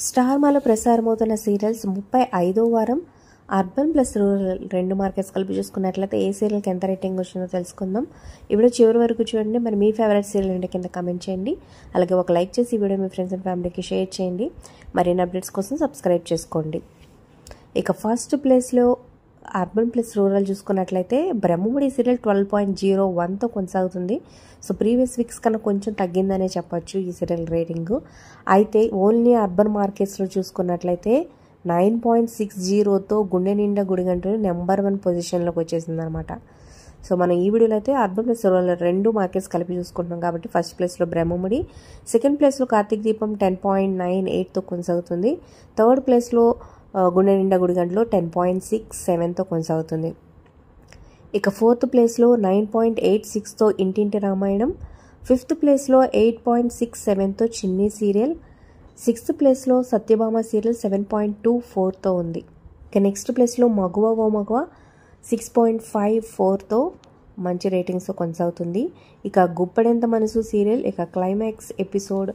Star మాలో ప్రసారమవుతున్న serials 35వ వారం urban plus rural రెండు మార్కెట్స్ కలిపి చూసుకున్నట్లయితే ఏ సీరియల్కి ఎంత రేటింగ్ వచ్చిందో తెలుసుకుందాం. ఇప్పుడు చివరి వరకు చూడండి. మరి మీ ఫేవరెట్ సీరియల్ ఏంటి కింద కామెంట్ చేయండి. అలాగే ఒక లైక్ చేసి ఈ వీడియో మీ ఫ్రెండ్స్ అండ్ ఫ్యామిలీకి షేర్ చేయండి. మరిన్ని అప్డేట్స్ కోసం సబ్స్క్రైబ్ చేసుకోండి. ఇక ఫస్ట్ ప్లేస్లో అర్బన్ ప్లస్ రూరల్ చూసుకున్నట్లయితే బ్రహ్మముడి సీరియల్ 12.01తో కొనసాగుతుంది. సో ప్రీవియస్ వీక్స్ కన్నా కొంచెం తగ్గిందనే చెప్పొచ్చు ఈ సీరియల్ రేటింగ్. అయితే ఓన్లీ అర్బన్ మార్కెట్స్లో చూసుకున్నట్లయితే 9.60తో గుండె నిండా గుడిగంటలు నెంబర్ 1 పొజిషన్లోకి వచ్చేసింది అనమాట. సో మనం ఈ వీడియోలో అయితే అర్బన్ ప్లస్ రూరల్ రెండు మార్కెట్స్ కలిపి చూసుకుంటున్నాం కాబట్టి ఫస్ట్ ప్లేస్లో బ్రహ్మముడి, సెకండ్ ప్లేస్లో కార్తీక్ దీపం 10.98తో కొనసాగుతుంది. థర్డ్ ప్లేస్లో గుండె నిండా గుడిగంటలో 10.67తో కొనసాగుతుంది. ఇక ఫోర్త్ ప్లేస్లో 9.86తో ఇంటింటి రామాయణం, ఫిఫ్త్ ప్లేస్లో 8.67తో చిన్ని సీరియల్, సిక్స్త్ ప్లేస్లో సత్యభామ సీరియల్ 7.24తో ఉంది. ఇక నెక్స్ట్ ప్లేస్లో మగువ ఓ మగువ 6.54తో మంచి రేటింగ్స్తో కొనసాగుతుంది. ఇక గుప్పడెంత మనసు సీరియల్ ఇక క్లైమాక్స్ ఎపిసోడ్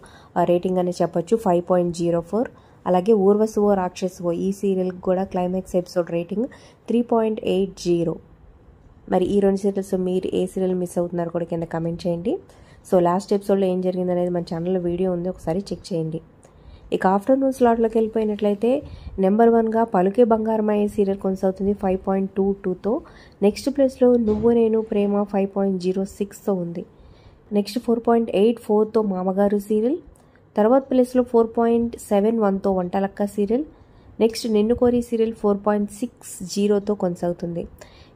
రేటింగ్ అని చెప్పొచ్చు 5.04. అలాగే ఊర్వశివో రాక్షసువో ఈ సీరియల్కి కూడా క్లైమాక్స్ ఎపిసోడ్ రేటింగ్ 3.80. మరి ఈ రెండు సీరియల్స్ మీరు ఏ సీరియల్ మిస్ అవుతున్నారో కూడా కింద కామెంట్ చేయండి. సో లాస్ట్ ఎపిసోడ్లో ఏం జరిగింది అనేది మన ఛానల్లో వీడియో ఉంది, ఒకసారి చెక్ చేయండి. ఇక ఆఫ్టర్నూన్ స్లాట్లోకి వెళ్ళిపోయినట్లయితే నెంబర్ 1గా పలుకే బంగారమయ్యే సీరియల్ కొనసాగుతుంది 5.22తో. నెక్స్ట్ ప్లేస్లో నువ్వు నేను ప్రేమ 5.06తో ఉంది. నెక్స్ట్ 4.84తో మామగారు సీరియల్, తర్వాత ప్లేస్లో 4.71తో వంటలక్క సీరియల్, నెక్స్ట్ నిన్ను కోరి సీరియల్ 4.60తో కొనసాగుతుంది.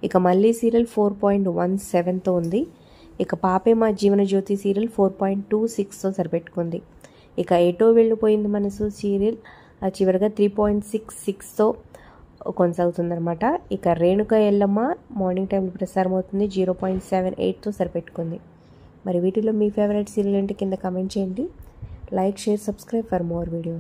ఇక మళ్ళీ సీరియల్ 4.17తో ఉంది. ఇక పాపే మా జీవన జ్యోతి సీరియల్ 4.26తో సరిపెట్టుకుంది. ఇక ఎటో వెళ్ళిపోయింది మనసు సీరియల్ చివరిగా 3.66తో కొనసాగుతుందన్నమాట. ఇక రేణుక ఎల్లమ్మ మార్నింగ్ టైంలో ప్రసారం అవుతుంది 0.78తో సరిపెట్టుకుంది. మరి వీటిలో మీ ఫేవరెట్ సీరియల్ ఏంటి కింద కామెంట్ చేయండి. Like, share, subscribe for more videos.